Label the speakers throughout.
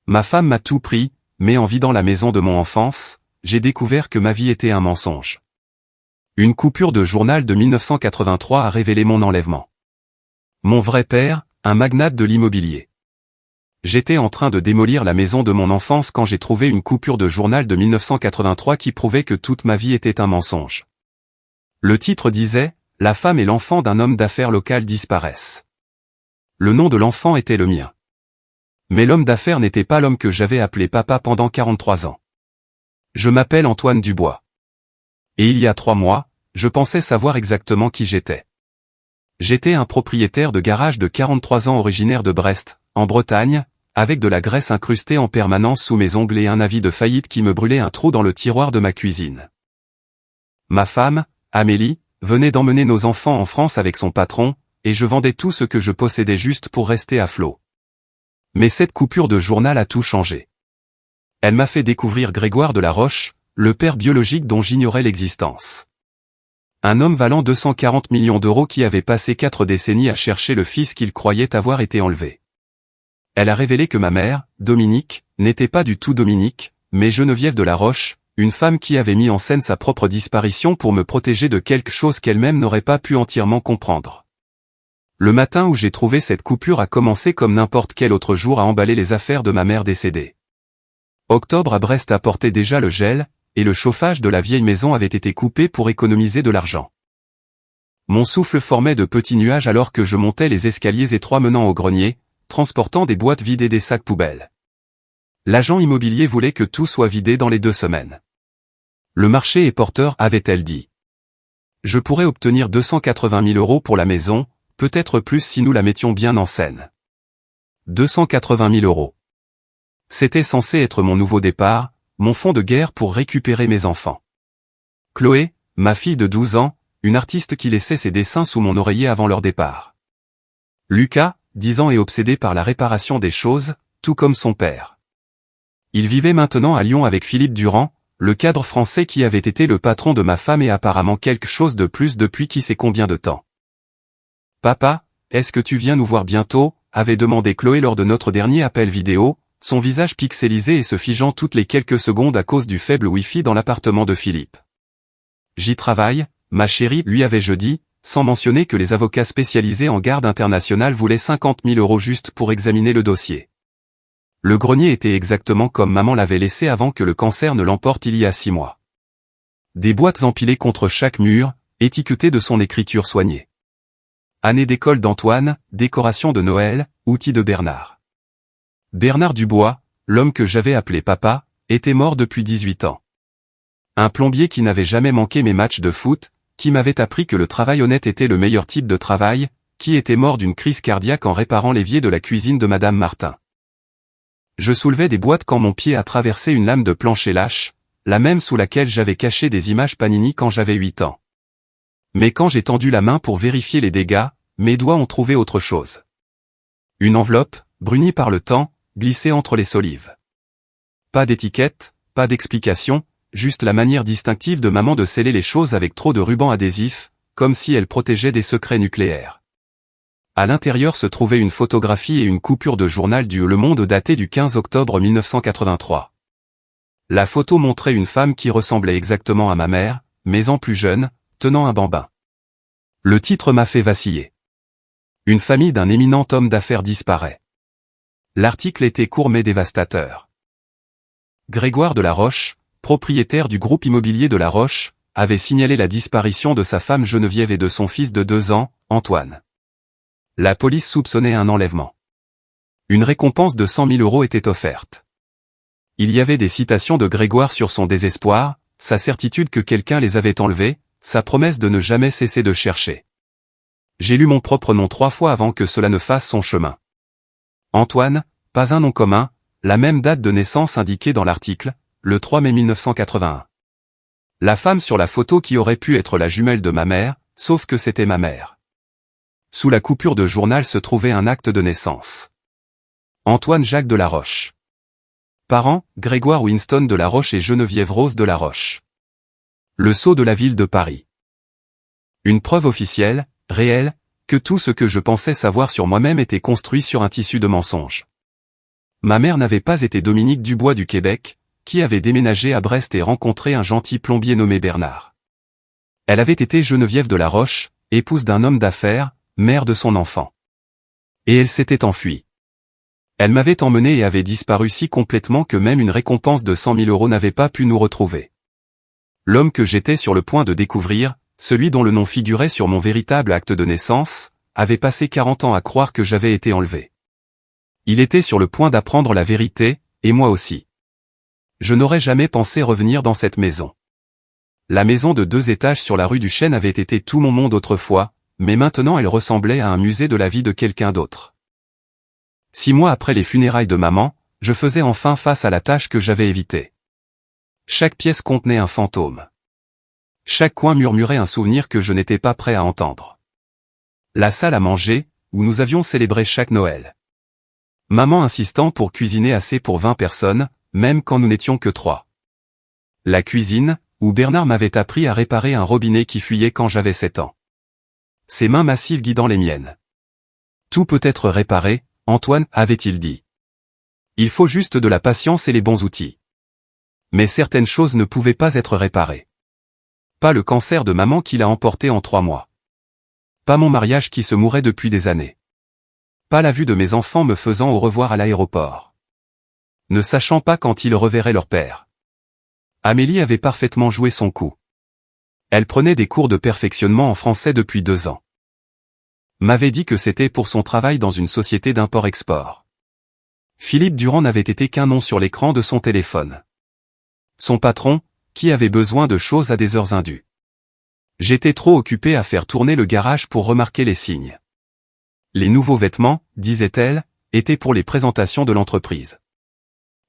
Speaker 1: Ma femme m'a tout pris, mais en vidant la maison de mon enfance, j'ai découvert que ma vie était un mensonge. Une coupure de journal de 1983 a révélé mon enlèvement. Mon vrai père, un magnate de l'immobilier. J'étais en train de démolir la maison de mon enfance quand j'ai trouvé une coupure de journal de 1983 qui prouvait que toute ma vie était un mensonge. Le titre disait « La femme et l'enfant d'un homme d'affaires local disparaissent ». Le nom de l'enfant était le mien. Mais l'homme d'affaires n'était pas l'homme que j'avais appelé papa pendant 43 ans. Je m'appelle Antoine Dubois. Et il y a 3 mois, je pensais savoir exactement qui j'étais. J'étais un propriétaire de garage de 43 ans originaire de Brest, en Bretagne, avec de la graisse incrustée en permanence sous mes ongles et un avis de faillite qui me brûlait un trou dans le tiroir de ma cuisine. Ma femme, Amélie, venait d'emmener nos enfants en France avec son patron, et je vendais tout ce que je possédais juste pour rester à flot. Mais cette coupure de journal a tout changé. Elle m'a fait découvrir Grégoire de la Roche, le père biologique dont j'ignorais l'existence. Un homme valant 240 millions d'euros qui avait passé 4 décennies à chercher le fils qu'il croyait avoir été enlevé. Elle a révélé que ma mère, Dominique, n'était pas du tout Dominique, mais Geneviève de la Roche, une femme qui avait mis en scène sa propre disparition pour me protéger de quelque chose qu'elle-même n'aurait pas pu entièrement comprendre. Le matin où j'ai trouvé cette coupure a commencé comme n'importe quel autre jour à emballer les affaires de ma mère décédée. Octobre à Brest apportait déjà le gel, et le chauffage de la vieille maison avait été coupé pour économiser de l'argent. Mon souffle formait de petits nuages alors que je montais les escaliers étroits menant au grenier, transportant des boîtes vides et des sacs poubelles. L'agent immobilier voulait que tout soit vidé dans les 2 semaines. Le marché est porteur, avait-elle dit. Je pourrais obtenir 280 000 euros pour la maison, peut-être plus si nous la mettions bien en scène. 280 000 euros. C'était censé être mon nouveau départ, mon fonds de guerre pour récupérer mes enfants. Chloé, ma fille de 12 ans, une artiste qui laissait ses dessins sous mon oreiller avant leur départ. Lucas, 10 ans et obsédé par la réparation des choses, tout comme son père. Il vivait maintenant à Lyon avec Philippe Durand, le cadre français qui avait été le patron de ma femme et apparemment quelque chose de plus depuis qui sait combien de temps. « Papa, est-ce que tu viens nous voir bientôt ?» avait demandé Chloé lors de notre dernier appel vidéo, son visage pixelisé et se figeant toutes les quelques secondes à cause du faible Wi-Fi dans l'appartement de Philippe. « J'y travaille, ma chérie, lui avais-je dit, sans mentionner que les avocats spécialisés en garde internationale voulaient 50 000 euros juste pour examiner le dossier. Le grenier était exactement comme maman l'avait laissé avant que le cancer ne l'emporte il y a 6 mois. Des boîtes empilées contre chaque mur, étiquetées de son écriture soignée. Année d'école d'Antoine, décoration de Noël, outils de Bernard. Bernard Dubois, l'homme que j'avais appelé papa, était mort depuis 18 ans. Un plombier qui n'avait jamais manqué mes matchs de foot, qui m'avait appris que le travail honnête était le meilleur type de travail, qui était mort d'une crise cardiaque en réparant l'évier de la cuisine de Madame Martin. Je soulevais des boîtes quand mon pied a traversé une lame de plancher lâche, la même sous laquelle j'avais caché des images Panini quand j'avais 8 ans. Mais quand j'ai tendu la main pour vérifier les dégâts, mes doigts ont trouvé autre chose. Une enveloppe, brunie par le temps, glissée entre les solives. Pas d'étiquette, pas d'explication, juste la manière distinctive de maman de sceller les choses avec trop de ruban adhésif, comme si elle protégeait des secrets nucléaires. À l'intérieur se trouvait une photographie et une coupure de journal du Le Monde datée du 15 octobre 1983. La photo montrait une femme qui ressemblait exactement à ma mère, mais en plus jeune, tenant un bambin. Le titre m'a fait vaciller. Une famille d'un éminent homme d'affaires disparaît. L'article était court mais dévastateur. Grégoire de la Roche, propriétaire du groupe immobilier de la Roche, avait signalé la disparition de sa femme Geneviève et de son fils de 2 ans, Antoine. La police soupçonnait un enlèvement. Une récompense de 100 000 euros était offerte. Il y avait des citations de Grégoire sur son désespoir, sa certitude que quelqu'un les avait enlevés, sa promesse de ne jamais cesser de chercher. J'ai lu mon propre nom 3 fois avant que cela ne fasse son chemin. Antoine, pas un nom commun, la même date de naissance indiquée dans l'article, le 3 mai 1981. La femme sur la photo qui aurait pu être la jumelle de ma mère, sauf que c'était ma mère. Sous la coupure de journal se trouvait un acte de naissance. Antoine Jacques de la Roche. Parents, Grégoire Winston de la Roche et Geneviève Rose de la Roche. Le sceau de la ville de Paris. Une preuve officielle, réelle, que tout ce que je pensais savoir sur moi-même était construit sur un tissu de mensonges. ma mère n'avait pas été Dominique Dubois du Québec, qui avait déménagé à Brest et rencontré un gentil plombier nommé Bernard. Elle avait été Geneviève de la Roche, épouse d'un homme d'affaires, mère de son enfant. Et elle s'était enfuie. Elle m'avait emmené et avait disparu si complètement que même une récompense de 100 000 € n'avait pas pu nous retrouver. L'homme que j'étais sur le point de découvrir, celui dont le nom figurait sur mon véritable acte de naissance, avait passé 40 ans à croire que j'avais été enlevé. Il était sur le point d'apprendre la vérité, et moi aussi. Je n'aurais jamais pensé revenir dans cette maison. La maison de 2 étages sur la rue du Chêne avait été tout mon monde autrefois, mais maintenant elle ressemblait à un musée de la vie de quelqu'un d'autre. 6 mois après les funérailles de maman, je faisais enfin face à la tâche que j'avais évitée. Chaque pièce contenait un fantôme. Chaque coin murmurait un souvenir que je n'étais pas prêt à entendre. La salle à manger, où nous avions célébré chaque Noël. Maman insistant pour cuisiner assez pour 20 personnes, même quand nous n'étions que 3. La cuisine, où Bernard m'avait appris à réparer un robinet qui fuyait quand j'avais 7 ans. Ses mains massives guidant les miennes. Tout peut être réparé, Antoine, avait-il dit. Il faut juste de la patience et les bons outils. Mais certaines choses ne pouvaient pas être réparées. Pas le cancer de maman qui l'a emporté en 3 mois. Pas mon mariage qui se mourait depuis des années. Pas la vue de mes enfants me faisant au revoir à l'aéroport. Ne sachant pas quand ils reverraient leur père. Amélie avait parfaitement joué son coup. Elle prenait des cours de perfectionnement en français depuis 2 ans. M'avait dit que c'était pour son travail dans une société d'import-export. Philippe Durand n'avait été qu'un nom sur l'écran de son téléphone. Son patron, qui avait besoin de choses à des heures indues. J'étais trop occupé à faire tourner le garage pour remarquer les signes. Les nouveaux vêtements, disait-elle, étaient pour les présentations de l'entreprise.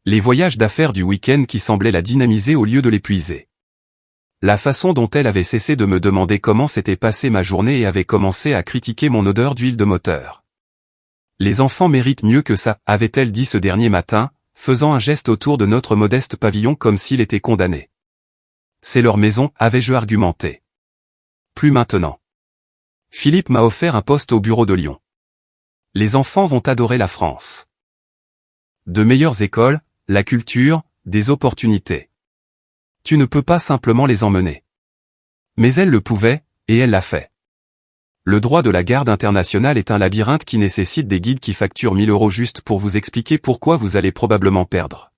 Speaker 1: Les voyages d'affaires du week-end qui semblaient la dynamiser au lieu de l'épuiser. La façon dont elle avait cessé de me demander comment s'était passée ma journée et avait commencé à critiquer mon odeur d'huile de moteur. Les enfants méritent mieux que ça, avait-elle dit ce dernier matin, faisant un geste autour de notre modeste pavillon comme s'il était condamné. C'est leur maison, avais-je argumenté. Plus maintenant. Philippe m'a offert un poste au bureau de Lyon. Les enfants vont adorer la France. De meilleures écoles, la culture, des opportunités. Tu ne peux pas simplement les emmener. Mais elle le pouvait, et elle l'a fait. Le droit de la garde internationale est un labyrinthe qui nécessite des guides qui facturent 1 000 € juste pour vous expliquer pourquoi vous allez probablement perdre.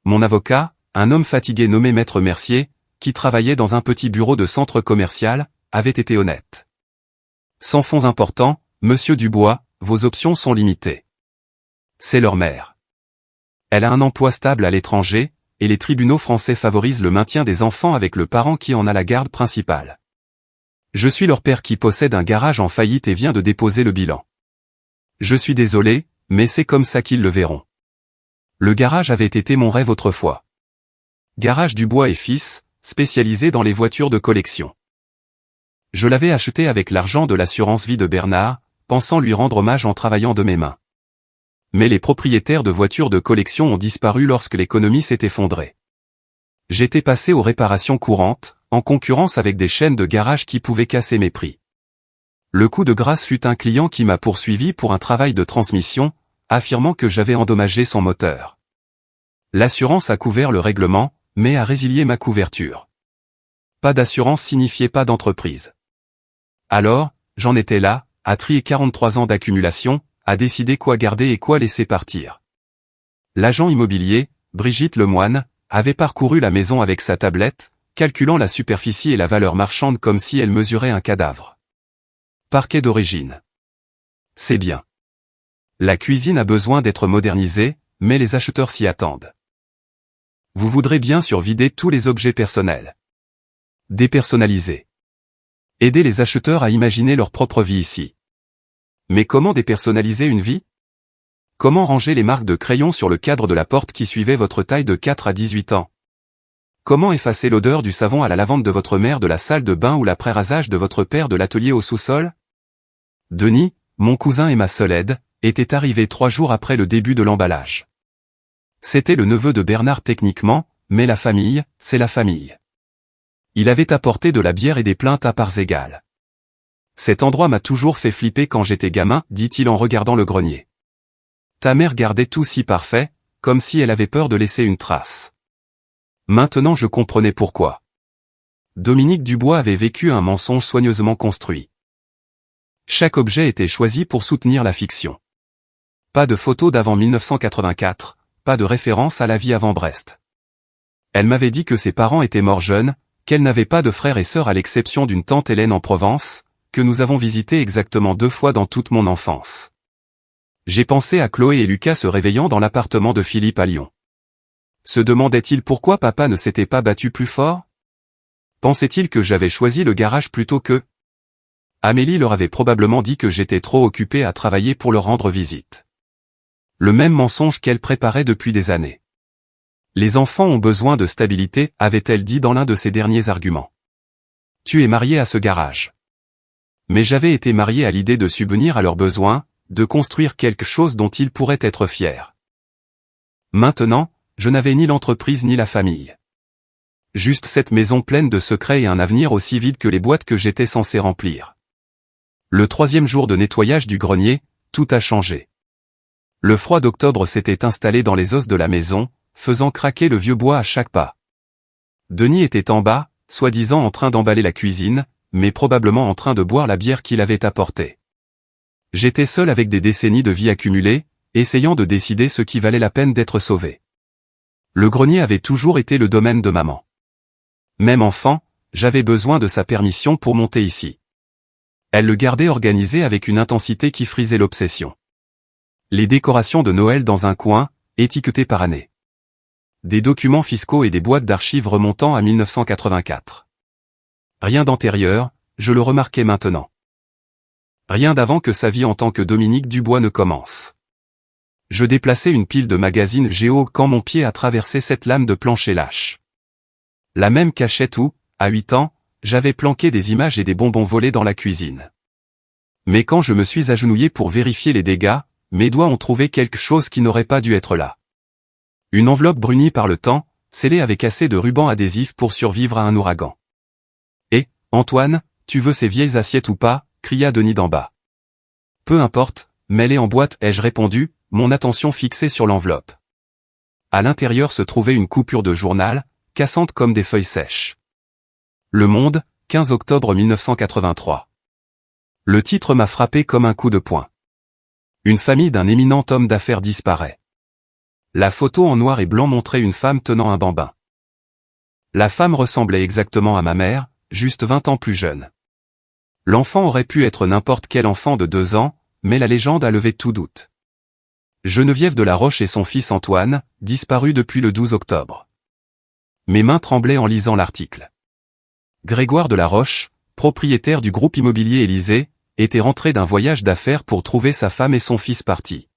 Speaker 1: Mon avocat, un homme fatigué nommé Maître Mercier, qui travaillait dans un petit bureau de centre commercial, avait été honnête. Sans fonds importants, Monsieur Dubois, vos options sont limitées. C'est leur mère. Elle a un emploi stable à l'étranger, et les tribunaux français favorisent le maintien des enfants avec le parent qui en a la garde principale. Je suis leur père qui possède un garage en faillite et vient de déposer le bilan. Je suis désolé, mais c'est comme ça qu'ils le verront. Le garage avait été mon rêve autrefois. Garage Dubois et Fils, spécialisé dans les voitures de collection. Je l'avais acheté avec l'argent de l'assurance vie de Bernard, pensant lui rendre hommage en travaillant de mes mains. Mais les propriétaires de voitures de collection ont disparu lorsque l'économie s'est effondrée. J'étais passé aux réparations courantes, en concurrence avec des chaînes de garage qui pouvaient casser mes prix. Le coup de grâce fut un client qui m'a poursuivi pour un travail de transmission, affirmant que j'avais endommagé son moteur. L'assurance a couvert le règlement, mais a résilié ma couverture. Pas d'assurance signifiait pas d'entreprise. Alors, j'en étais là, à trier 43 ans d'accumulation, à décider quoi garder et quoi laisser partir. L'agent immobilier, Brigitte Lemoine, avait parcouru la maison avec sa tablette, calculant la superficie et la valeur marchande comme si elle mesurait un cadavre. Parquet d'origine. C'est bien. La cuisine a besoin d'être modernisée, mais les acheteurs s'y attendent. Vous voudrez bien survider tous les objets personnels. Dépersonnaliser. Aider les acheteurs à imaginer leur propre vie ici. Mais comment dépersonnaliser une vie? Comment ranger les marques de crayon sur le cadre de la porte qui suivait votre taille de 4 à 18 ans? Comment effacer l'odeur du savon à la lavande de votre mère de la salle de bain ou l'après-rasage de votre père de l'atelier au sous-sol? Denis, mon cousin et ma seule aide, était arrivé 3 jours après le début de l'emballage. C'était le neveu de Bernard techniquement, mais la famille, c'est la famille. Il avait apporté de la bière et des plaintes à parts égales. Cet endroit m'a toujours fait flipper quand j'étais gamin, dit-il en regardant le grenier. Ta mère gardait tout si parfait, comme si elle avait peur de laisser une trace. Maintenant je comprenais pourquoi. Dominique Dubois avait vécu un mensonge soigneusement construit. Chaque objet était choisi pour soutenir la fiction. Pas de photos d'avant 1984, pas de référence à la vie avant Brest. Elle m'avait dit que ses parents étaient morts jeunes, qu'elle n'avait pas de frères et sœurs à l'exception d'une tante Hélène en Provence, que nous avons visité exactement 2 fois dans toute mon enfance. J'ai pensé à Chloé et Lucas se réveillant dans l'appartement de Philippe à Lyon. Se demandait-il pourquoi papa ne s'était pas battu plus fort? Pensait-il que j'avais choisi le garage plutôt que... Amélie leur avait probablement dit que j'étais trop occupé à travailler pour leur rendre visite. Le même mensonge qu'elle préparait depuis des années. Les enfants ont besoin de stabilité, avait-elle dit dans l'un de ses derniers arguments. Tu es marié à ce garage. Mais j'avais été marié à l'idée de subvenir à leurs besoins, de construire quelque chose dont ils pourraient être fiers. Maintenant, je n'avais ni l'entreprise ni la famille. Juste cette maison pleine de secrets et un avenir aussi vide que les boîtes que j'étais censé remplir. Le 3e jour de nettoyage du grenier, tout a changé. Le froid d'octobre s'était installé dans les os de la maison, faisant craquer le vieux bois à chaque pas. Denis était en bas, soi-disant en train d'emballer la cuisine, mais probablement en train de boire la bière qu'il avait apportée. J'étais seul avec des décennies de vie accumulées, essayant de décider ce qui valait la peine d'être sauvé. Le grenier avait toujours été le domaine de maman. Même enfant, j'avais besoin de sa permission pour monter ici. Elle le gardait organisé avec une intensité qui frisait l'obsession. Les décorations de Noël dans un coin, étiquetées par année. Des documents fiscaux et des boîtes d'archives remontant à 1984. Rien d'antérieur, je le remarquais maintenant. Rien d'avant que sa vie en tant que Dominique Dubois ne commence. Je déplaçais une pile de magazines géo quand mon pied a traversé cette lame de plancher lâche. La même cachette où, à 8 ans, j'avais planqué des images et des bonbons volés dans la cuisine. Mais quand je me suis agenouillé pour vérifier les dégâts, mes doigts ont trouvé quelque chose qui n'aurait pas dû être là. Une enveloppe brunie par le temps, scellée avec assez de ruban adhésif pour survivre à un ouragan. « Eh, Antoine, tu veux ces vieilles assiettes ou pas ?» cria Denis d'en bas. « Peu importe, mets-les en boîte » ai-je répondu, mon attention fixée sur l'enveloppe. À l'intérieur se trouvait une coupure de journal, cassante comme des feuilles sèches. Le Monde, 15 octobre 1983. Le titre m'a frappé comme un coup de poing. Une famille d'un éminent homme d'affaires disparaît. La photo en noir et blanc montrait une femme tenant un bambin. La femme ressemblait exactement à ma mère, juste 20 ans plus jeune. L'enfant aurait pu être n'importe quel enfant de 2 ans, mais la légende a levé tout doute. Geneviève de la Roche et son fils Antoine, disparus depuis le 12 octobre. Mes mains tremblaient en lisant l'article. Grégoire de la Roche, propriétaire du groupe immobilier Élysée, était rentré d'un voyage d'affaires pour trouver sa femme et son fils partis.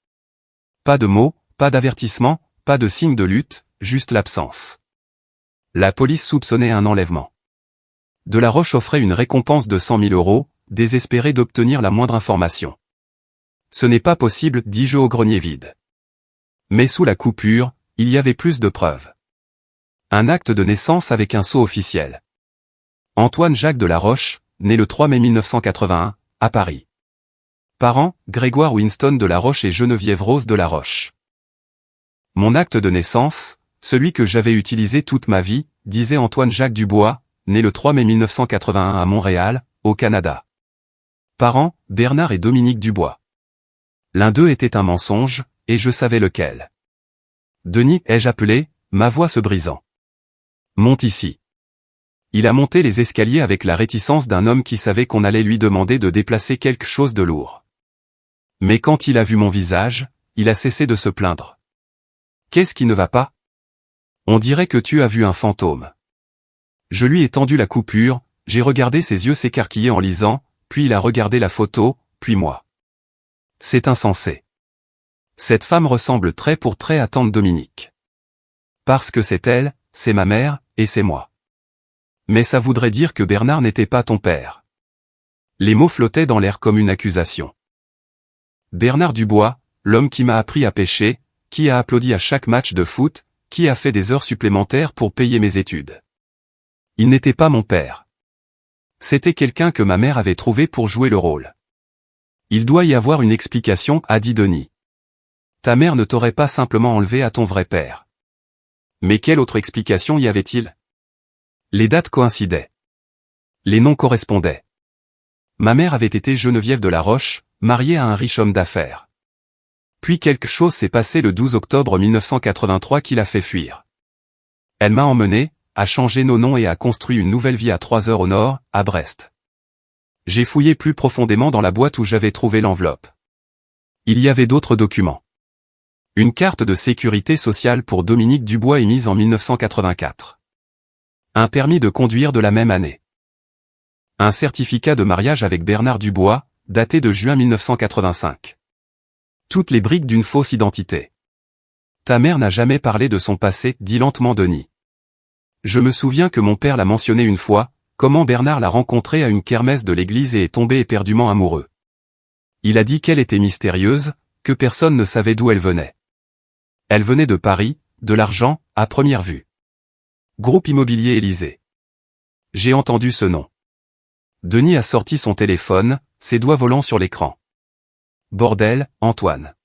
Speaker 1: Pas de mots, pas d'avertissement, pas de signe de lutte, juste l'absence. La police soupçonnait un enlèvement. De la Roche offrait une récompense de 100 000 €, désespéré d'obtenir la moindre information. Ce n'est pas possible, dis-je au grenier vide. Mais sous la coupure, il y avait plus de preuves. Un acte de naissance avec un sceau officiel. Antoine Jacques de la Roche, né le 3 mai 1981, à Paris. Parents, Grégoire Winston de la Roche et Geneviève Rose de la Roche. Mon acte de naissance, celui que j'avais utilisé toute ma vie, disait Antoine Jacques Dubois, né le 3 mai 1981 à Montréal, au Canada. Parents, Bernard et Dominique Dubois. L'un d'eux était un mensonge, et je savais lequel. Denis, ai-je appelé, ma voix se brisant. Monte ici. Il a monté les escaliers avec la réticence d'un homme qui savait qu'on allait lui demander de déplacer quelque chose de lourd. Mais quand il a vu mon visage, il a cessé de se plaindre. Qu'est-ce qui ne va pas? On dirait que tu as vu un fantôme. Je lui ai tendu la coupure, j'ai regardé ses yeux s'écarquiller en lisant, puis il a regardé la photo, puis moi. C'est insensé. Cette femme ressemble trait pour trait à tante Dominique. Parce que c'est elle, c'est ma mère, et c'est moi. Mais ça voudrait dire que Bernard n'était pas ton père. Les mots flottaient dans l'air comme une accusation. Bernard Dubois, l'homme qui m'a appris à pêcher, qui a applaudi à chaque match de foot, qui a fait des heures supplémentaires pour payer mes études. Il n'était pas mon père. C'était quelqu'un que ma mère avait trouvé pour jouer le rôle. Il doit y avoir une explication, a dit Denis. Ta mère ne t'aurait pas simplement enlevé à ton vrai père. Mais quelle autre explication y avait-il? Les dates coïncidaient. Les noms correspondaient. Ma mère avait été Geneviève de la Roche, mariée à un riche homme d'affaires. Puis quelque chose s'est passé le 12 octobre 1983 qui l'a fait fuir. Elle m'a emmené, a changé nos noms et a construit une nouvelle vie à 3 heures au nord, à Brest. J'ai fouillé plus profondément dans la boîte où j'avais trouvé l'enveloppe. Il y avait d'autres documents. Une carte de sécurité sociale pour Dominique Dubois émise en 1984. Un permis de conduire de la même année. Un certificat de mariage avec Bernard Dubois, daté de juin 1985. Toutes les briques d'une fausse identité. Ta mère n'a jamais parlé de son passé, dit lentement Denis. Je me souviens que mon père l'a mentionné une fois, comment Bernard l'a rencontrée à une kermesse de l'église et est tombé éperdument amoureux. Il a dit qu'elle était mystérieuse, que personne ne savait d'où elle venait. Elle venait de Paris, de l'argent, à première vue. Groupe immobilier Élysée. J'ai entendu ce nom. Denis a sorti son téléphone, ses doigts volant sur l'écran. Bordel, Antoine.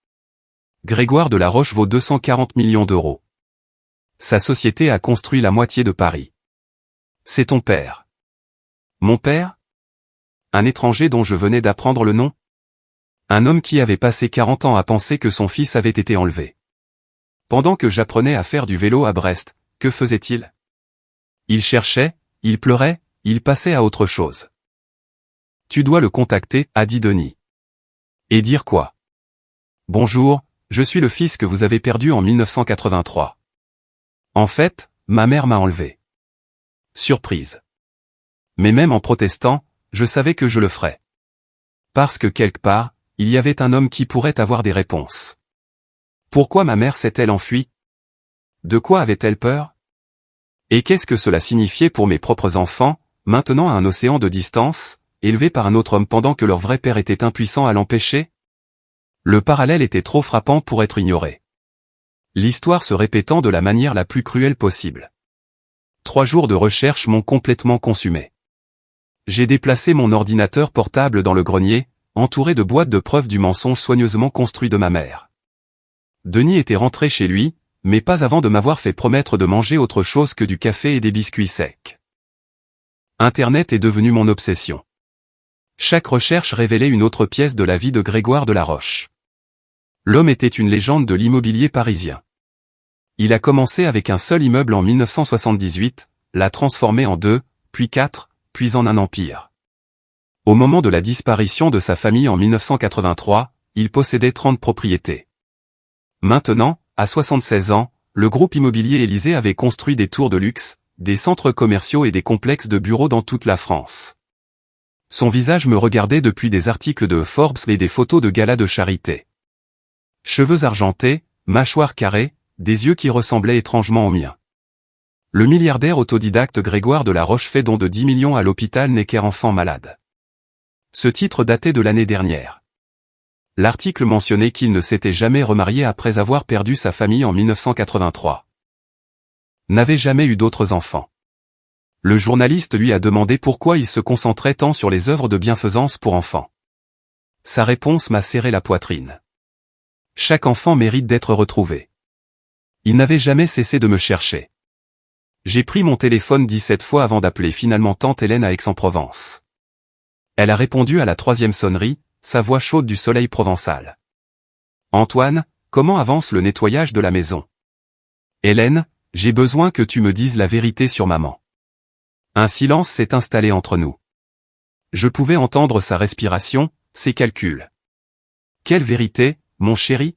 Speaker 1: Grégoire de la Roche vaut 240 millions d'euros. Sa société a construit la moitié de Paris. C'est ton père. Mon père? Un étranger dont je venais d'apprendre le nom? Un homme qui avait passé 40 ans à penser que son fils avait été enlevé. Pendant que j'apprenais à faire du vélo à Brest, que faisait-il? Il cherchait, il pleurait, il passait à autre chose. Tu dois le contacter, a dit Denis. Et dire quoi? Bonjour, je suis le fils que vous avez perdu en 1983. En fait, ma mère m'a enlevé. Surprise. Mais même en protestant, je savais que je le ferais. Parce que quelque part, il y avait un homme qui pourrait avoir des réponses. Pourquoi ma mère s'est-elle enfuie? De quoi avait-elle peur? Et qu'est-ce que cela signifiait pour mes propres enfants, maintenant à un océan de distance, élevés par un autre homme pendant que leur vrai père était impuissant à l'empêcher? Le parallèle était trop frappant pour être ignoré. L'histoire se répétant de la manière la plus cruelle possible. 3 jours de recherche m'ont complètement consumé. J'ai déplacé mon ordinateur portable dans le grenier, entouré de boîtes de preuves du mensonge soigneusement construit de ma mère. Denis était rentré chez lui, mais pas avant de m'avoir fait promettre de manger autre chose que du café et des biscuits secs. Internet est devenu mon obsession. Chaque recherche révélait une autre pièce de la vie de Grégoire de la Roche. L'homme était une légende de l'immobilier parisien. Il a commencé avec un seul immeuble en 1978, l'a transformé en 2, puis 4, puis en un empire. Au moment de la disparition de sa famille en 1983, il possédait 30 propriétés. Maintenant, à 76 ans, le groupe immobilier Élysée avait construit des tours de luxe, des centres commerciaux et des complexes de bureaux dans toute la France. Son visage me regardait depuis des articles de Forbes et des photos de galas de charité. Cheveux argentés, mâchoire carrée, des yeux qui ressemblaient étrangement aux miens. Le milliardaire autodidacte Grégoire de la Roche fait don de 10 millions à l'hôpital Necker-Enfants Malades. Ce titre datait de l'année dernière. L'article mentionnait qu'il ne s'était jamais remarié après avoir perdu sa famille en 1983. N'avait jamais eu d'autres enfants. Le journaliste lui a demandé pourquoi il se concentrait tant sur les œuvres de bienfaisance pour enfants. Sa réponse m'a serré la poitrine. Chaque enfant mérite d'être retrouvé. Il n'avait jamais cessé de me chercher. J'ai pris mon téléphone 17 fois avant d'appeler finalement tante Hélène à Aix-en-Provence. Elle a répondu à la 3e sonnerie, sa voix chaude du soleil provençal. Antoine, comment avance le nettoyage de la maison? Hélène, j'ai besoin que tu me dises la vérité sur maman. Un silence s'est installé entre nous. Je pouvais entendre sa respiration, ses calculs. Quelle vérité, mon chéri?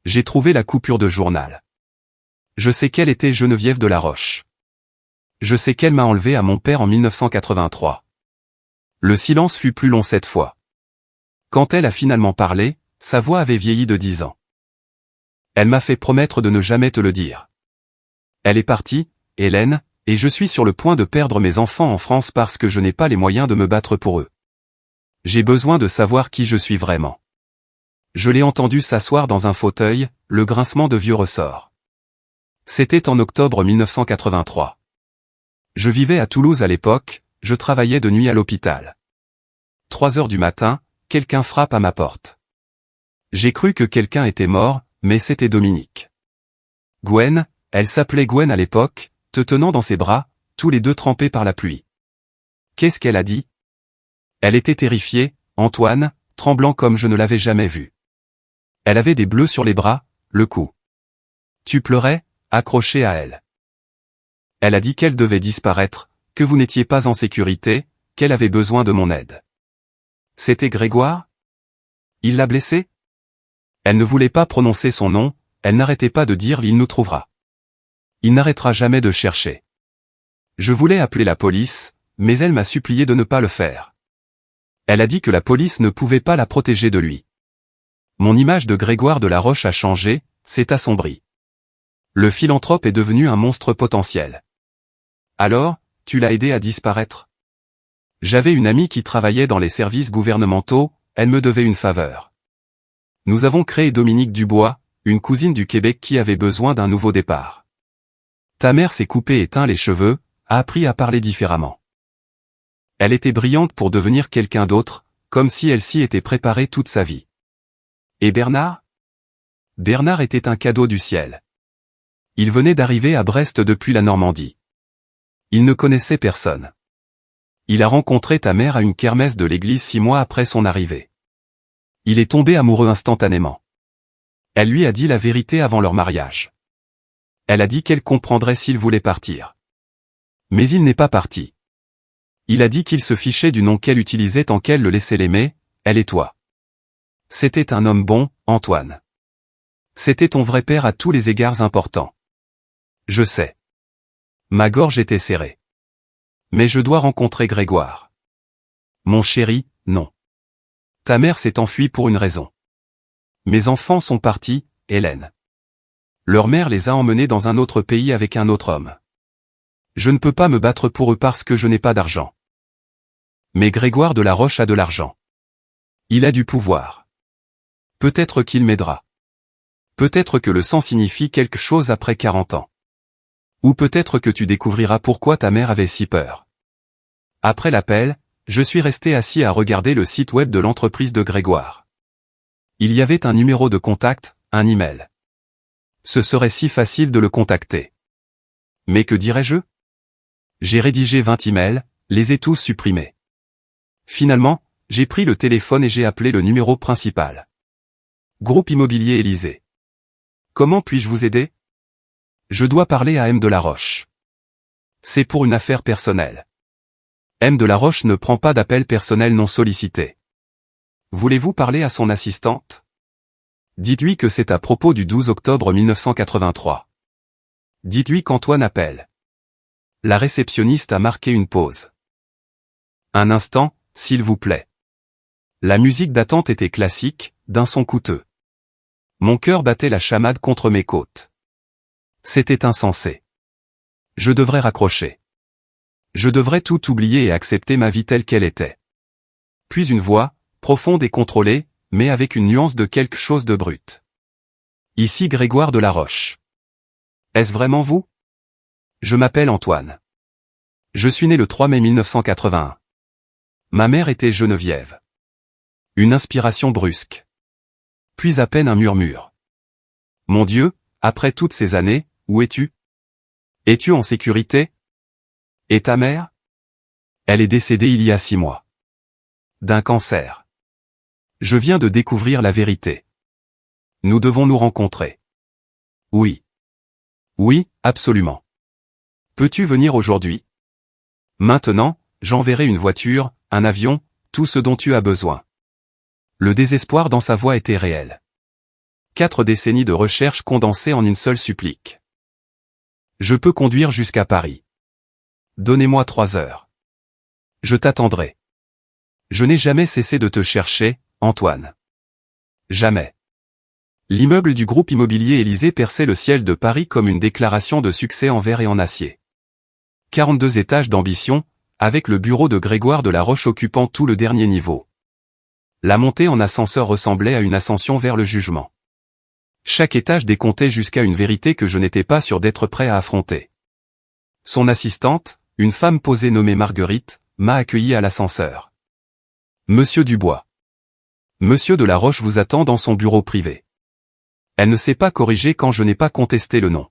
Speaker 1: J'ai trouvé la coupure de journal. Je sais qu'elle était Geneviève de la Roche. Je sais qu'elle m'a enlevé à mon père en 1983. Le silence fut plus long cette fois. Quand elle a finalement parlé, sa voix avait vieilli de 10 ans. Elle m'a fait promettre de ne jamais te le dire. Elle est partie, Hélène, et je suis sur le point de perdre mes enfants en France parce que je n'ai pas les moyens de me battre pour eux. J'ai besoin de savoir qui je suis vraiment. Je l'ai entendu s'asseoir dans un fauteuil, le grincement de vieux ressorts. C'était en octobre 1983. Je vivais à Toulouse à l'époque, je travaillais de nuit à l'hôpital. 3 heures du matin, quelqu'un frappe à ma porte. J'ai cru que quelqu'un était mort, mais c'était Dominique. Gwen, elle s'appelait Gwen à l'époque, te tenant dans ses bras, tous les deux trempés par la pluie. Qu'est-ce qu'elle a dit? Elle était terrifiée, Antoine, tremblant comme je ne l'avais jamais vue. Elle avait des bleus sur les bras, le cou. Tu pleurais, accroché à elle. Elle a dit qu'elle devait disparaître, que vous n'étiez pas en sécurité, qu'elle avait besoin de mon aide. C'était Grégoire? Il l'a blessée? Elle ne voulait pas prononcer son nom, elle n'arrêtait pas de dire « il nous trouvera ». Il n'arrêtera jamais de chercher. Je voulais appeler la police, mais elle m'a supplié de ne pas le faire. Elle a dit que la police ne pouvait pas la protéger de lui. Mon image de Grégoire de la Roche a changé, s'est assombrie. Le philanthrope est devenu un monstre potentiel. Alors, tu l'as aidé à disparaître? J'avais une amie qui travaillait dans les services gouvernementaux, elle me devait une faveur. Nous avons créé Dominique Dubois, une cousine du Québec qui avait besoin d'un nouveau départ. Ta mère s'est coupé et teint les cheveux, a appris à parler différemment. Elle était brillante pour devenir quelqu'un d'autre, comme si elle s'y était préparée toute sa vie. Et Bernard? Bernard était un cadeau du ciel. Il venait d'arriver à Brest depuis la Normandie. Il ne connaissait personne. Il a rencontré ta mère à une kermesse de l'église 6 mois après son arrivée. Il est tombé amoureux instantanément. Elle lui a dit la vérité avant leur mariage. Elle a dit qu'elle comprendrait s'il voulait partir. Mais il n'est pas parti. Il a dit qu'il se fichait du nom qu'elle utilisait tant qu'elle le laissait l'aimer, elle et toi. C'était un homme bon, Antoine. C'était ton vrai père à tous les égards importants. Je sais. Ma gorge était serrée. Mais je dois rencontrer Grégoire. Mon chéri, non. Ta mère s'est enfuie pour une raison. Mes enfants sont partis, Hélène. Leur mère les a emmenés dans un autre pays avec un autre homme. Je ne peux pas me battre pour eux parce que je n'ai pas d'argent. Mais Grégoire de la Roche a de l'argent. Il a du pouvoir. Peut-être qu'il m'aidera. Peut-être que le sang signifie quelque chose après 40 ans. Ou peut-être que tu découvriras pourquoi ta mère avait si peur. Après l'appel, je suis resté assis à regarder le site web de l'entreprise de Grégoire. Il y avait un numéro de contact, un email. Ce serait si facile de le contacter. Mais que dirais-je? J'ai rédigé 20 emails, les ai tous supprimés. Finalement, j'ai pris le téléphone et j'ai appelé le numéro principal. Groupe Immobilier Élysée. Comment puis-je vous aider? Je dois parler à M de la Roche. C'est pour une affaire personnelle. M de la Roche ne prend pas d'appel personnel non sollicité. Voulez-vous parler à son assistante? Dites-lui que c'est à propos du 12 octobre 1983. Dites-lui qu'Antoine appelle. La réceptionniste a marqué une pause. Un instant, s'il vous plaît. La musique d'attente était classique, d'un son coûteux. Mon cœur battait la chamade contre mes côtes. C'était insensé. Je devrais raccrocher. Je devrais tout oublier et accepter ma vie telle qu'elle était. Puis une voix, profonde et contrôlée, mais avec une nuance de quelque chose de brut. Ici Grégoire de la Roche. Est-ce vraiment vous? Je m'appelle Antoine. Je suis né le 3 mai 1981. Ma mère était Geneviève. Une inspiration brusque. Puis à peine un murmure. Mon Dieu, après toutes ces années, où es-tu? Es-tu en sécurité? Et ta mère? Elle est décédée il y a 6 mois. D'un cancer. Je viens de découvrir la vérité. Nous devons nous rencontrer. Oui. Oui, absolument. Peux-tu venir aujourd'hui? Maintenant, j'enverrai une voiture, un avion, tout ce dont tu as besoin. Le désespoir dans sa voix était réel. 4 décennies de recherche condensées en une seule supplique. Je peux conduire jusqu'à Paris. Donnez-moi 3 heures. Je t'attendrai. Je n'ai jamais cessé de te chercher, Antoine. Jamais. L'immeuble du groupe immobilier Élysée perçait le ciel de Paris comme une déclaration de succès en verre et en acier. 42 étages d'ambition, avec le bureau de Grégoire de la Roche occupant tout le dernier niveau. La montée en ascenseur ressemblait à une ascension vers le jugement. Chaque étage décomptait jusqu'à une vérité que je n'étais pas sûr d'être prêt à affronter. Son assistante, une femme posée nommée Marguerite, m'a accueilli à l'ascenseur. Monsieur Dubois. Monsieur de la Roche vous attend dans son bureau privé. Elle ne s'est pas corrigée quand je n'ai pas contesté le nom.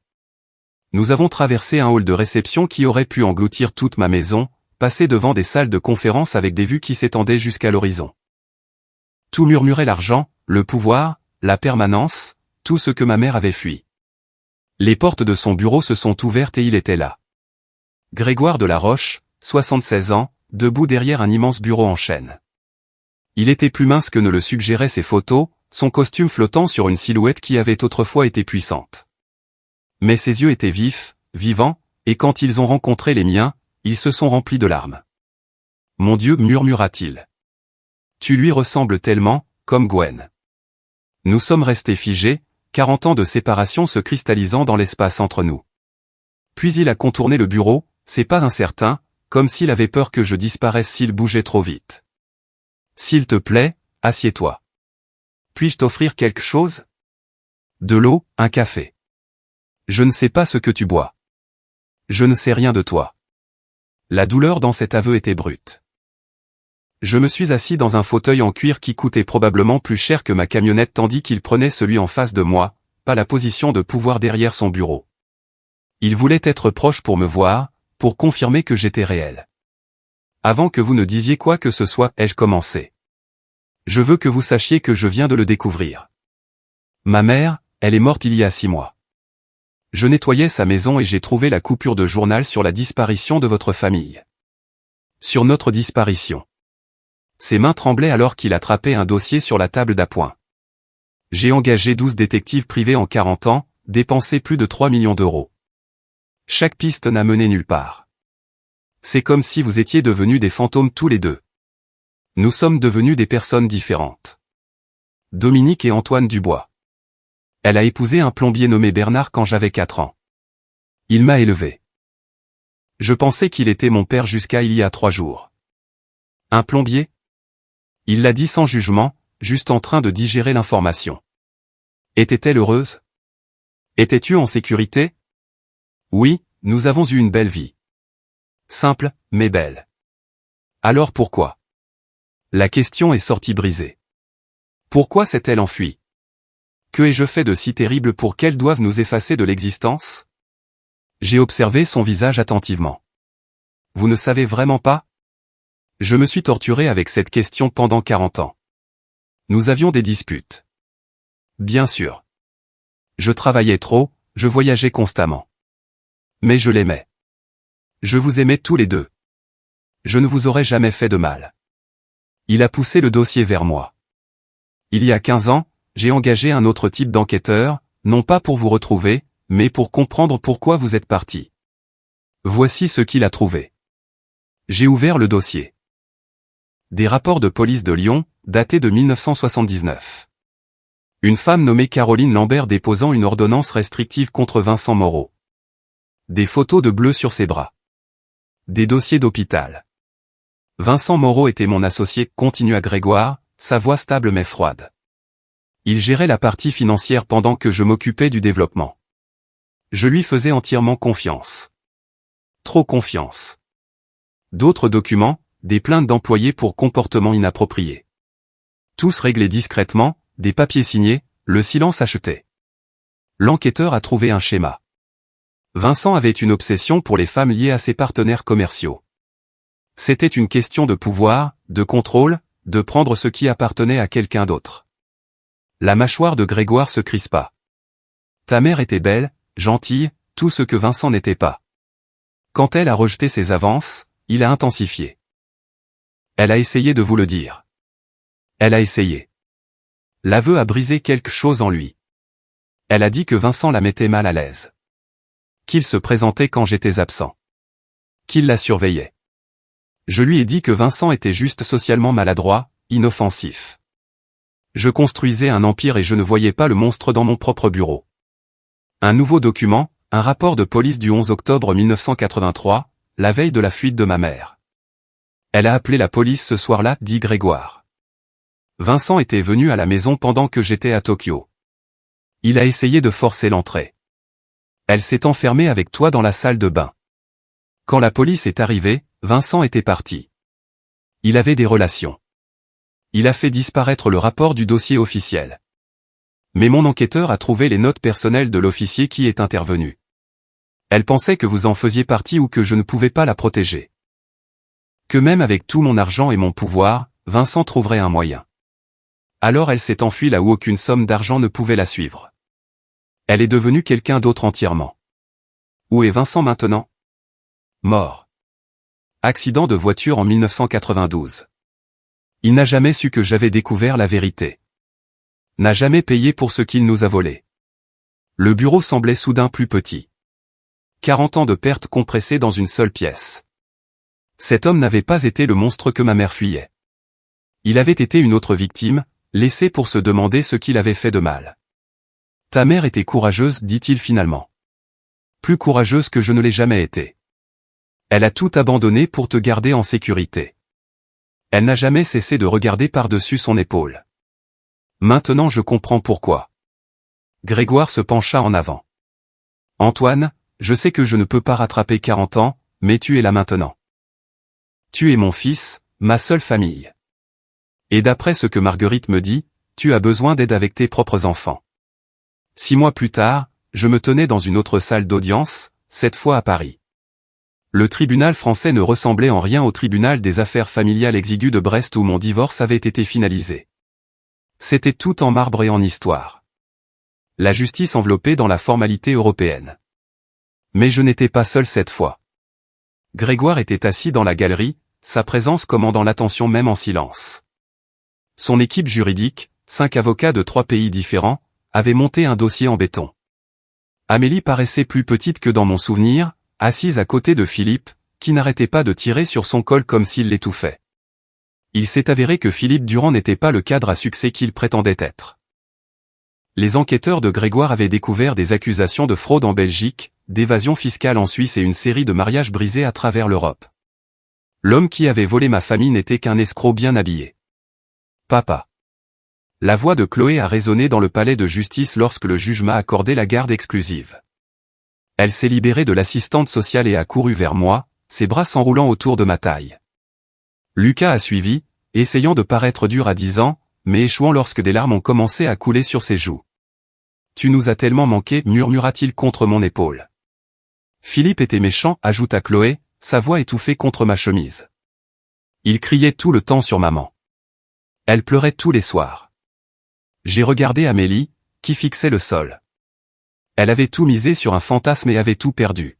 Speaker 1: Nous avons traversé un hall de réception qui aurait pu engloutir toute ma maison, passé devant des salles de conférence avec des vues qui s'étendaient jusqu'à l'horizon. Tout murmurait l'argent, le pouvoir, la permanence, tout ce que ma mère avait fui. Les portes de son bureau se sont ouvertes et il était là. Grégoire de la Roche, 76 ans, debout derrière un immense bureau en chêne. Il était plus mince que ne le suggéraient ses photos, son costume flottant sur une silhouette qui avait autrefois été puissante. Mais ses yeux étaient vifs, vivants, et quand ils ont rencontré les miens, ils se sont remplis de larmes. « Mon Dieu, murmura-t-il. Tu lui ressembles tellement, comme Gwen. » Nous sommes restés figés, 40 ans de séparation se cristallisant dans l'espace entre nous. Puis il a contourné le bureau, ses pas incertains, comme s'il avait peur que je disparaisse s'il bougeait trop vite. « S'il te plaît, assieds-toi. Puis-je t'offrir quelque chose? De l'eau, un café. Je ne sais pas ce que tu bois. Je ne sais rien de toi. » La douleur dans cet aveu était brute. Je me suis assis dans un fauteuil en cuir qui coûtait probablement plus cher que ma camionnette tandis qu'il prenait celui en face de moi, pas la position de pouvoir derrière son bureau. Il voulait être proche pour me voir, pour confirmer que j'étais réel. Avant que vous ne disiez quoi que ce soit, ai-je commencé. Je veux que vous sachiez que je viens de le découvrir. Ma mère, elle est morte il y a 6 mois. Je nettoyais sa maison et j'ai trouvé la coupure de journal sur la disparition de votre famille. Sur notre disparition. Ses mains tremblaient alors qu'il attrapait un dossier sur la table d'appoint. J'ai engagé 12 détectives privés en 40 ans, dépensé plus de 3 millions d'euros. Chaque piste n'a mené nulle part. C'est comme si vous étiez devenus des fantômes tous les deux. Nous sommes devenus des personnes différentes. Dominique et Antoine Dubois. Elle a épousé un plombier nommé Bernard quand j'avais 4 ans. Il m'a élevé. Je pensais qu'il était mon père jusqu'à il y a 3 jours. Un plombier? Il l'a dit sans jugement, juste en train de digérer l'information. Était-elle heureuse? Étais-tu en sécurité? Oui, nous avons eu une belle vie. Simple, mais belle. Alors pourquoi? La question est sortie brisée. Pourquoi s'est-elle enfuie? Que ai-je fait de si terrible pour qu'elle doive nous effacer de l'existence? J'ai observé son visage attentivement. Vous ne savez vraiment pas? Je me suis torturé avec cette question pendant 40 ans. Nous avions des disputes. Bien sûr. Je travaillais trop, je voyageais constamment. Mais je l'aimais. Je vous aimais tous les deux. Je ne vous aurais jamais fait de mal. Il a poussé le dossier vers moi. Il y a 15 ans, j'ai engagé un autre type d'enquêteur, non pas pour vous retrouver, mais pour comprendre pourquoi vous êtes parti. Voici ce qu'il a trouvé. J'ai ouvert le dossier. Des rapports de police de Lyon, datés de 1979. Une femme nommée Caroline Lambert déposant une ordonnance restrictive contre Vincent Moreau. Des photos de bleu sur ses bras. Des dossiers d'hôpital. Vincent Moreau était mon associé, continua Grégoire, sa voix stable mais froide. Il gérait la partie financière pendant que je m'occupais du développement. Je lui faisais entièrement confiance. Trop confiance. D'autres documents, des plaintes d'employés pour comportement inapproprié. Tous réglés discrètement, des papiers signés, le silence acheté. L'enquêteur a trouvé un schéma. Vincent avait une obsession pour les femmes liées à ses partenaires commerciaux. C'était une question de pouvoir, de contrôle, de prendre ce qui appartenait à quelqu'un d'autre. La mâchoire de Grégoire se crispa. Ta mère était belle, gentille, tout ce que Vincent n'était pas. Quand elle a rejeté ses avances, il a intensifié. Elle a essayé de vous le dire. Elle a essayé. L'aveu a brisé quelque chose en lui. Elle a dit que Vincent la mettait mal à l'aise. Qu'il se présentait quand j'étais absent. Qu'il la surveillait. Je lui ai dit que Vincent était juste socialement maladroit, inoffensif. Je construisais un empire et je ne voyais pas le monstre dans mon propre bureau. Un nouveau document, un rapport de police du 11 octobre 1983, la veille de la fuite de ma mère. Elle a appelé la police ce soir-là, dit Grégoire. Vincent était venu à la maison pendant que j'étais à Tokyo. Il a essayé de forcer l'entrée. Elle s'est enfermée avec toi dans la salle de bain. Quand la police est arrivée, Vincent était parti. Il avait des relations. Il a fait disparaître le rapport du dossier officiel. Mais mon enquêteur a trouvé les notes personnelles de l'officier qui est intervenu. Elle pensait que vous en faisiez partie ou que je ne pouvais pas la protéger. Que même avec tout mon argent et mon pouvoir, Vincent trouverait un moyen. Alors elle s'est enfuie là où aucune somme d'argent ne pouvait la suivre. Elle est devenue quelqu'un d'autre entièrement. Où est Vincent maintenant? Mort. Accident de voiture en 1992. Il n'a jamais su que j'avais découvert la vérité. N'a jamais payé pour ce qu'il nous a volé. Le bureau semblait soudain plus petit. 40 ans de pertes compressées dans une seule pièce. Cet homme n'avait pas été le monstre que ma mère fuyait. Il avait été une autre victime, laissée pour se demander ce qu'il avait fait de mal. Ta mère était courageuse, dit-il finalement. Plus courageuse que je ne l'ai jamais été. Elle a tout abandonné pour te garder en sécurité. Elle n'a jamais cessé de regarder par-dessus son épaule. Maintenant je comprends pourquoi. Grégoire se pencha en avant. Antoine, je sais que je ne peux pas rattraper 40 ans, mais tu es là maintenant. Tu es mon fils, ma seule famille. Et d'après ce que Marguerite me dit, tu as besoin d'aide avec tes propres enfants. 6 mois plus tard, je me tenais dans une autre salle d'audience, cette fois à Paris. Le tribunal français ne ressemblait en rien au tribunal des affaires familiales exigu de Brest où mon divorce avait été finalisé. C'était tout en marbre et en histoire. La justice enveloppée dans la formalité européenne. Mais je n'étais pas seul cette fois. Grégoire était assis dans la galerie, sa présence commandant l'attention même en silence. Son équipe juridique, 5 avocats de 3 pays différents, avait monté un dossier en béton. Amélie paraissait plus petite que dans mon souvenir, assise à côté de Philippe, qui n'arrêtait pas de tirer sur son col comme s'il l'étouffait. Il s'est avéré que Philippe Durand n'était pas le cadre à succès qu'il prétendait être. Les enquêteurs de Grégoire avaient découvert des accusations de fraude en Belgique, d'évasion fiscale en Suisse et une série de mariages brisés à travers l'Europe. L'homme qui avait volé ma famille n'était qu'un escroc bien habillé. Papa. La voix de Chloé a résonné dans le palais de justice lorsque le juge m'a accordé la garde exclusive. Elle s'est libérée de l'assistante sociale et a couru vers moi, ses bras s'enroulant autour de ma taille. Lucas a suivi, essayant de paraître dur à 10 ans, mais échouant lorsque des larmes ont commencé à couler sur ses joues. Tu nous as tellement manqué, murmura-t-il contre mon épaule. Philippe était méchant, ajouta Chloé, sa voix étouffée contre ma chemise. Il criait tout le temps sur maman. Elle pleurait tous les soirs. J'ai regardé Amélie, qui fixait le sol. Elle avait tout misé sur un fantasme et avait tout perdu.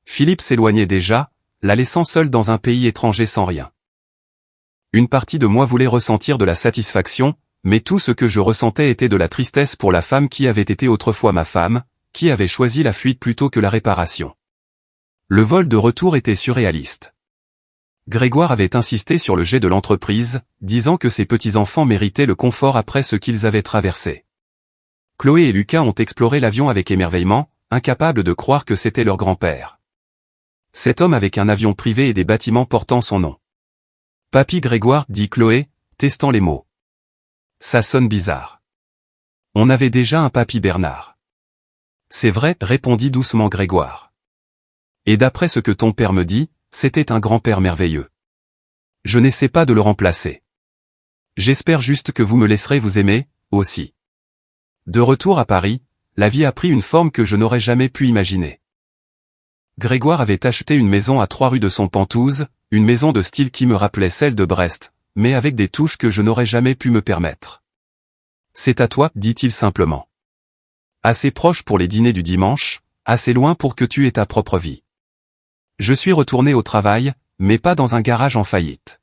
Speaker 1: Philippe s'éloignait déjà, la laissant seule dans un pays étranger sans rien. Une partie de moi voulait ressentir de la satisfaction, mais tout ce que je ressentais était de la tristesse pour la femme qui avait été autrefois ma femme, qui avait choisi la fuite plutôt que la réparation. Le vol de retour était surréaliste. Grégoire avait insisté sur le jet de l'entreprise, disant que ses petits-enfants méritaient le confort après ce qu'ils avaient traversé. Chloé et Lucas ont exploré l'avion avec émerveillement, incapables de croire que c'était leur grand-père. Cet homme avec un avion privé et des bâtiments portant son nom. Papy Grégoire, dit Chloé, testant les mots. Ça sonne bizarre. On avait déjà un papy Bernard. C'est vrai, répondit doucement Grégoire. Et d'après ce que ton père me dit, c'était un grand-père merveilleux. Je n'essaie pas de le remplacer. J'espère juste que vous me laisserez vous aimer, aussi. De retour à Paris, la vie a pris une forme que je n'aurais jamais pu imaginer. Grégoire avait acheté une maison à 3 rue de son Pentouze, une maison de style qui me rappelait celle de Brest, mais avec des touches que je n'aurais jamais pu me permettre. C'est à toi, dit-il simplement. Assez proche pour les dîners du dimanche, assez loin pour que tu aies ta propre vie. Je suis retourné au travail, mais pas dans un garage en faillite.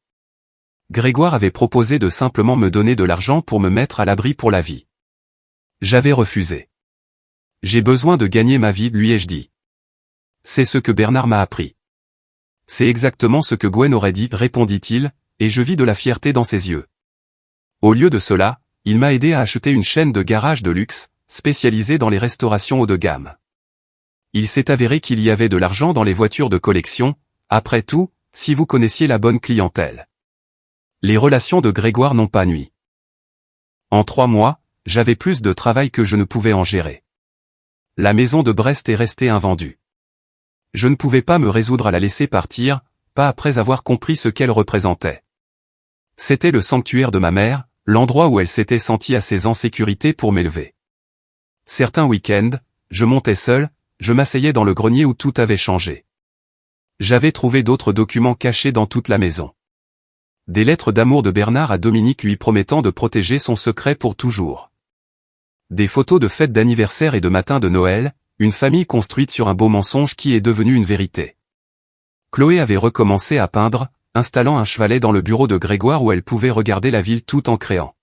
Speaker 1: Grégoire avait proposé de simplement me donner de l'argent pour me mettre à l'abri pour la vie. J'avais refusé. J'ai besoin de gagner ma vie, lui ai-je dit. C'est ce que Bernard m'a appris. C'est exactement ce que Gwen aurait dit, répondit-il, et je vis de la fierté dans ses yeux. Au lieu de cela, il m'a aidé à acheter une chaîne de garages de luxe, spécialisée dans les restaurations haut de gamme. Il s'est avéré qu'il y avait de l'argent dans les voitures de collection, après tout, si vous connaissiez la bonne clientèle. Les relations de Grégoire n'ont pas nui. En 3 mois, j'avais plus de travail que je ne pouvais en gérer. La maison de Brest est restée invendue. Je ne pouvais pas me résoudre à la laisser partir, pas après avoir compris ce qu'elle représentait. C'était le sanctuaire de ma mère, l'endroit où elle s'était sentie assez en sécurité pour m'élever. Certains week-ends, je montais seul, je m'asseyais dans le grenier où tout avait changé. J'avais trouvé d'autres documents cachés dans toute la maison. Des lettres d'amour de Bernard à Dominique lui promettant de protéger son secret pour toujours. Des photos de fêtes d'anniversaire et de matins de Noël, une famille construite sur un beau mensonge qui est devenu une vérité. Chloé avait recommencé à peindre, installant un chevalet dans le bureau de Grégoire où elle pouvait regarder la ville tout en créant.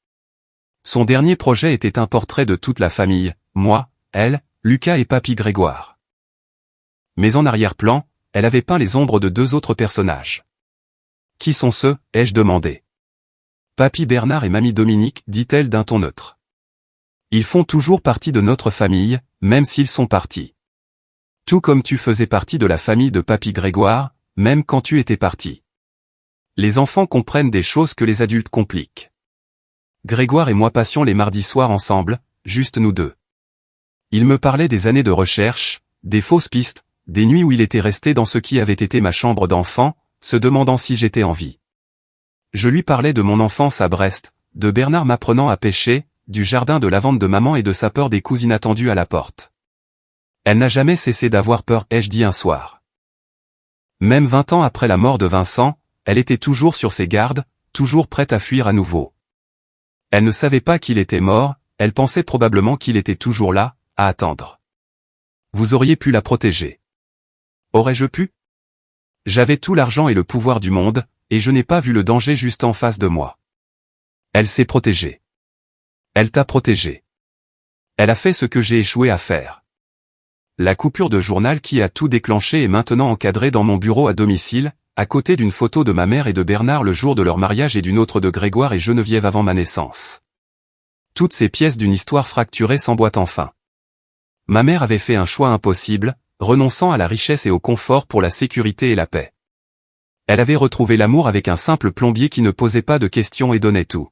Speaker 1: Son dernier projet était un portrait de toute la famille, moi, elle, Lucas et Papy Grégoire. Mais en arrière-plan, elle avait peint les ombres de 2 autres personnages. Qui sont ceux, ai-je demandé. Papy Bernard et Mamie Dominique, dit-elle d'un ton neutre. Ils font toujours partie de notre famille, même s'ils sont partis. Tout comme tu faisais partie de la famille de Papy Grégoire, même quand tu étais parti. Les enfants comprennent des choses que les adultes compliquent. Grégoire et moi passions les mardis soirs ensemble, juste nous deux. Il me parlait des années de recherche, des fausses pistes, des nuits où il était resté dans ce qui avait été ma chambre d'enfant, se demandant si j'étais en vie. Je lui parlais de mon enfance à Brest, de Bernard m'apprenant à pêcher, du jardin de lavande de maman et de sa peur des coups inattendus à la porte. Elle n'a jamais cessé d'avoir peur, ai-je dit un soir. Même 20 ans après la mort de Vincent, elle était toujours sur ses gardes, toujours prête à fuir à nouveau. Elle ne savait pas qu'il était mort, elle pensait probablement qu'il était toujours là, à attendre. Vous auriez pu la protéger. Aurais-je pu? J'avais tout l'argent et le pouvoir du monde, et je n'ai pas vu le danger juste en face de moi. Elle s'est protégée. Elle t'a protégé. Elle a fait ce que j'ai échoué à faire. La coupure de journal qui a tout déclenché est maintenant encadrée dans mon bureau à domicile, à côté d'une photo de ma mère et de Bernard le jour de leur mariage et d'une autre de Grégoire et Geneviève avant ma naissance. Toutes ces pièces d'une histoire fracturée s'emboîtent enfin. Ma mère avait fait un choix impossible, renonçant à la richesse et au confort pour la sécurité et la paix. Elle avait retrouvé l'amour avec un simple plombier qui ne posait pas de questions et donnait tout.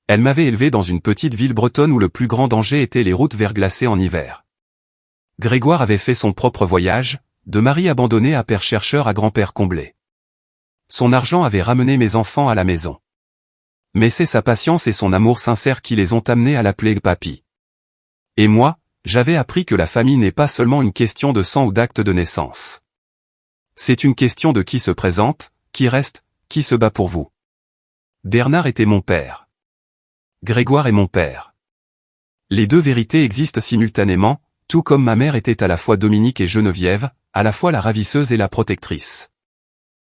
Speaker 1: Elle m'avait élevé dans une petite ville bretonne où le plus grand danger était les routes verglacées en hiver. Grégoire avait fait son propre voyage, de mari abandonné à père chercheur à grand-père comblé. Son argent avait ramené mes enfants à la maison. Mais c'est sa patience et son amour sincère qui les ont amenés à l'appeler papy. Et moi, j'avais appris que la famille n'est pas seulement une question de sang ou d'acte de naissance. C'est une question de qui se présente, qui reste, qui se bat pour vous. Bernard était mon père. Grégoire est mon père. Les deux vérités existent simultanément, tout comme ma mère était à la fois Dominique et Geneviève, à la fois la ravisseuse et la protectrice.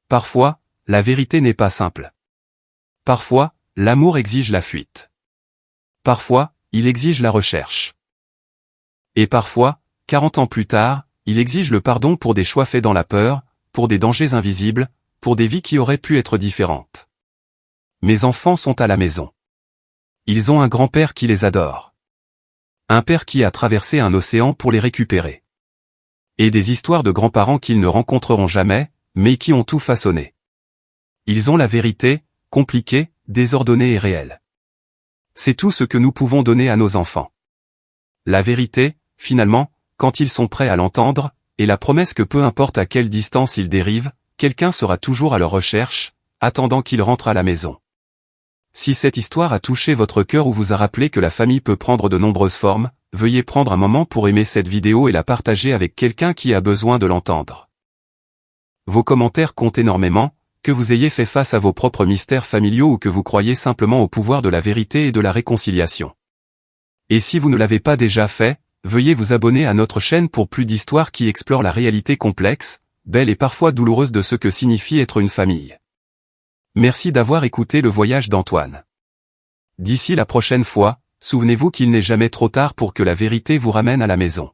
Speaker 1: Parfois, la vérité n'est pas simple. Parfois, l'amour exige la fuite. Parfois, il exige la recherche. Et parfois, 40 ans plus tard, il exige le pardon pour des choix faits dans la peur, pour des dangers invisibles, pour des vies qui auraient pu être différentes. Mes enfants sont à la maison. Ils ont un grand-père qui les adore. Un père qui a traversé un océan pour les récupérer. Et des histoires de grands-parents qu'ils ne rencontreront jamais, mais qui ont tout façonné. Ils ont la vérité, compliquée, désordonnée et réelle. C'est tout ce que nous pouvons donner à nos enfants. La vérité, finalement, quand ils sont prêts à l'entendre, et la promesse que peu importe à quelle distance ils dérivent, quelqu'un sera toujours à leur recherche, attendant qu'ils rentrent à la maison. Si cette histoire a touché votre cœur ou vous a rappelé que la famille peut prendre de nombreuses formes, veuillez prendre un moment pour aimer cette vidéo et la partager avec quelqu'un qui a besoin de l'entendre. Vos commentaires comptent énormément, que vous ayez fait face à vos propres mystères familiaux ou que vous croyez simplement au pouvoir de la vérité et de la réconciliation. Et si vous ne l'avez pas déjà fait, veuillez vous abonner à notre chaîne pour plus d'histoires qui explorent la réalité complexe, belle et parfois douloureuse de ce que signifie être une famille. Merci d'avoir écouté le voyage d'Antoine. D'ici la prochaine fois, souvenez-vous qu'il n'est jamais trop tard pour que la vérité vous ramène à la maison.